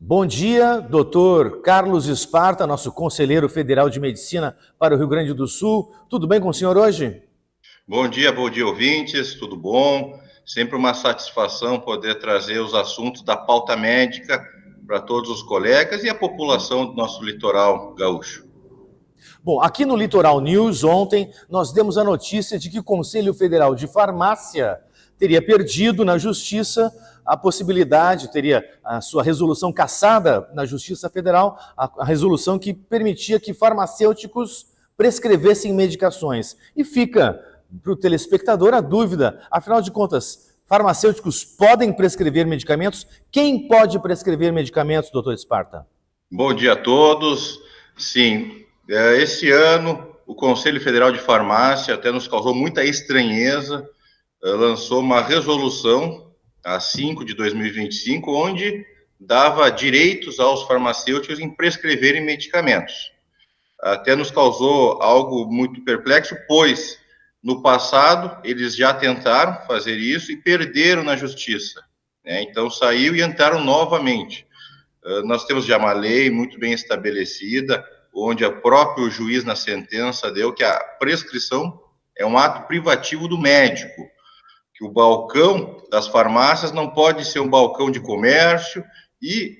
Bom dia, doutor Carlos Esparta, nosso conselheiro federal de medicina para o Rio Grande do Sul. Tudo bem com o senhor hoje? Bom dia, ouvintes, tudo bom? Sempre uma satisfação poder trazer os assuntos da pauta médica para todos os colegas e a população do nosso litoral gaúcho. Bom, aqui no Litoral News, ontem, nós demos a notícia de que o Conselho Federal de Farmácia teria perdido na Justiça a possibilidade, teria a sua resolução cassada na Justiça Federal, a resolução que permitia que farmacêuticos prescrevessem medicações. E fica para o telespectador a dúvida, afinal de contas, farmacêuticos podem prescrever medicamentos? Quem pode prescrever medicamentos, doutor Esparta? Bom dia a todos. Sim, esse ano o Conselho Federal de Farmácia até nos causou muita estranheza, lançou uma resolução, a 5 de 2025, onde dava direitos aos farmacêuticos em prescreverem medicamentos. Até nos causou algo muito perplexo, pois no passado eles já tentaram fazer isso e perderam na justiça, né? Então saiu e entraram novamente. Nós temos já uma lei muito bem estabelecida, onde o próprio juiz na sentença deu que a prescrição é um ato privativo do médico, que o balcão das farmácias não pode ser um balcão de comércio, e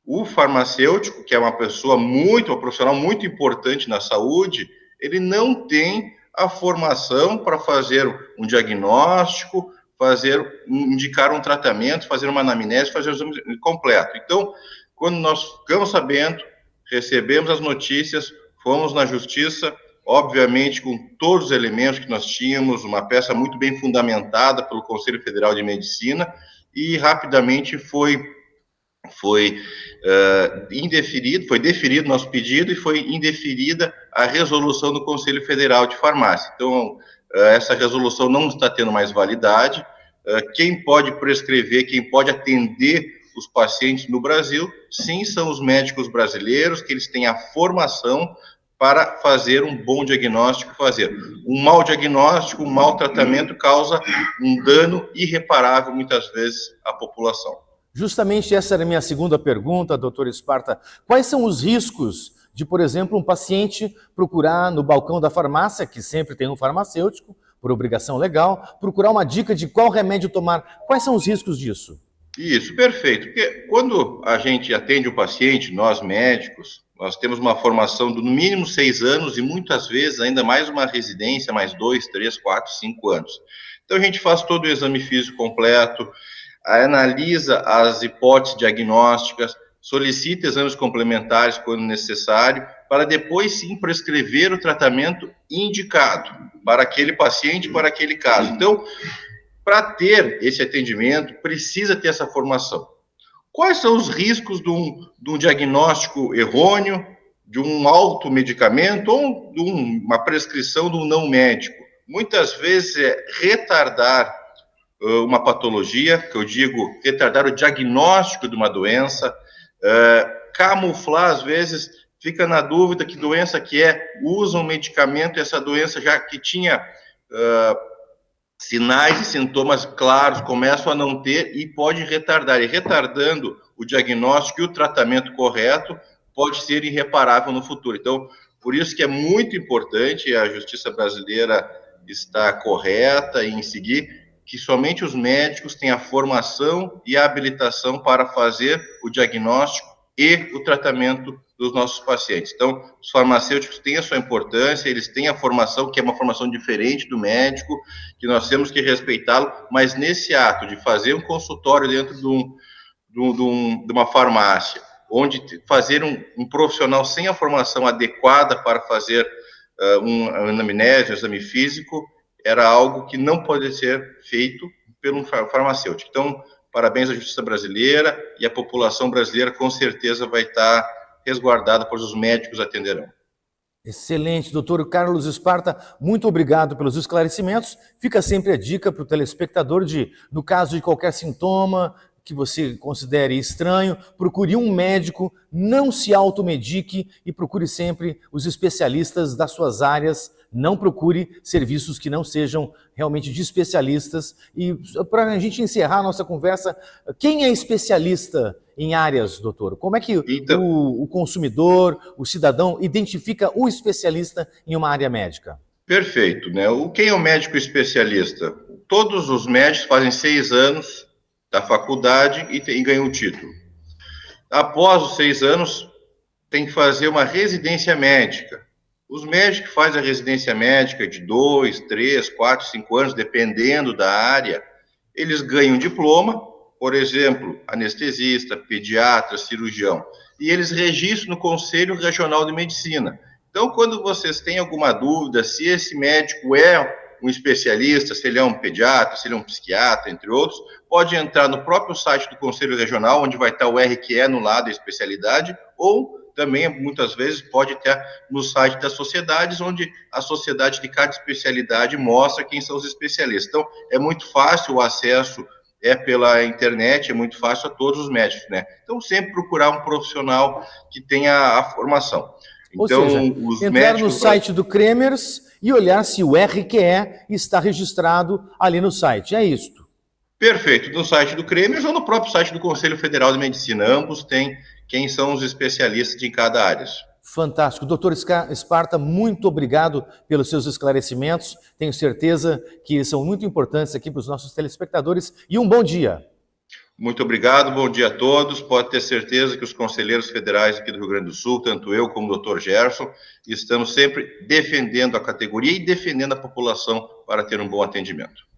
o farmacêutico, que é uma profissional muito importante na saúde, ele não tem a formação para fazer um diagnóstico, indicar um tratamento, fazer uma anamnese, fazer o exame completo. Então, quando nós ficamos sabendo, recebemos as notícias, fomos na justiça, obviamente com todos os elementos que nós tínhamos, uma peça muito bem fundamentada pelo Conselho Federal de Medicina, e rapidamente foi deferido nosso pedido e foi indeferida a resolução do Conselho Federal de Farmácia. Então, essa resolução não está tendo mais validade. Quem pode prescrever, quem pode atender os pacientes no Brasil, sim, são os médicos brasileiros, que eles têm a formação para fazer um bom diagnóstico, fazer um mau diagnóstico, um mau tratamento causa um dano irreparável, muitas vezes, à população. Justamente essa era a minha segunda pergunta, doutor Esparta. Quais são os riscos de, por exemplo, um paciente procurar no balcão da farmácia, que sempre tem um farmacêutico, por obrigação legal, procurar uma dica de qual remédio tomar? Quais são os riscos disso? Isso, perfeito. Porque quando a gente atende o paciente, nós médicos, nós temos uma formação de no mínimo 6 anos e muitas vezes ainda mais uma residência, mais 2, 3, 4, 5 anos. Então a gente faz todo o exame físico completo, analisa as hipóteses diagnósticas, solicita exames complementares quando necessário, para depois sim prescrever o tratamento indicado para aquele paciente, para aquele caso. Então, para ter esse atendimento, precisa ter essa formação. Quais são os riscos de um diagnóstico errôneo, de um automedicamento ou de uma prescrição de um não médico? Muitas vezes é retardar uma patologia, que eu digo, retardar o diagnóstico de uma doença, camuflar, às vezes, fica na dúvida que doença que é, usa um medicamento, e essa doença já que tinha sinais e sintomas claros, começam a não ter e pode retardar. E retardando o diagnóstico e o tratamento correto, pode ser irreparável no futuro. Então, por isso que é muito importante, a justiça brasileira está correta em seguir, que somente os médicos têm a formação e a habilitação para fazer o diagnóstico e o tratamento dos nossos pacientes. Então, os farmacêuticos têm a sua importância, eles têm a formação, que é uma formação diferente do médico, que nós temos que respeitá-lo, mas nesse ato de fazer um consultório dentro de uma farmácia, onde fazer um profissional sem a formação adequada para fazer uma anamnese, um exame físico, era algo que não pode ser feito pelo farmacêutico. Então, parabéns à justiça brasileira, e a população brasileira com certeza vai estar resguardada, pois os médicos atenderão. Excelente, doutor Carlos Esparta, muito obrigado pelos esclarecimentos. Fica sempre a dica para o telespectador de, no caso de qualquer sintoma que você considere estranho, procure um médico, não se automedique e procure sempre os especialistas das suas áreas, não procure serviços que não sejam realmente de especialistas. E para a gente encerrar a nossa conversa, quem é especialista em áreas, doutor? Como é que Então, o consumidor, o cidadão, identifica o especialista em uma área médica? perfeito, né? Quem é o médico especialista? Todos os médicos fazem 6 anos da faculdade e ganham o título. Após os 6 anos, tem que fazer uma residência médica. Os médicos que fazem a residência médica de 2, 3, 4, 5 anos, dependendo da área, eles ganham diploma, por exemplo, anestesista, pediatra, cirurgião, e eles registram no Conselho Regional de Medicina. Então, quando vocês têm alguma dúvida se esse médico é um especialista, se ele é um pediatra, se ele é um psiquiatra, entre outros, pode entrar no próprio site do Conselho Regional, onde vai estar o RQE no lado da especialidade, ou também, muitas vezes, pode ter no site das sociedades, onde a sociedade de cada especialidade mostra quem são os especialistas. Então, é muito fácil o acesso, pela internet, é muito fácil a todos os médicos, né? Então, sempre procurar um profissional que tenha a formação. Ou Então, seja, os entrar no médicos... site do Cremers e olhar se o RQE está registrado ali no site. É isto. Perfeito, no site do Cremers ou no próprio site do Conselho Federal de Medicina. Ambos têm quem são os especialistas de cada área. Fantástico. Doutor Esparta, muito obrigado pelos seus esclarecimentos. Tenho certeza que são muito importantes aqui para os nossos telespectadores. E um bom dia. Muito obrigado, bom dia a todos. Pode ter certeza que os conselheiros federais aqui do Rio Grande do Sul, tanto eu como o Dr. Gerson, estamos sempre defendendo a categoria e defendendo a população para ter um bom atendimento.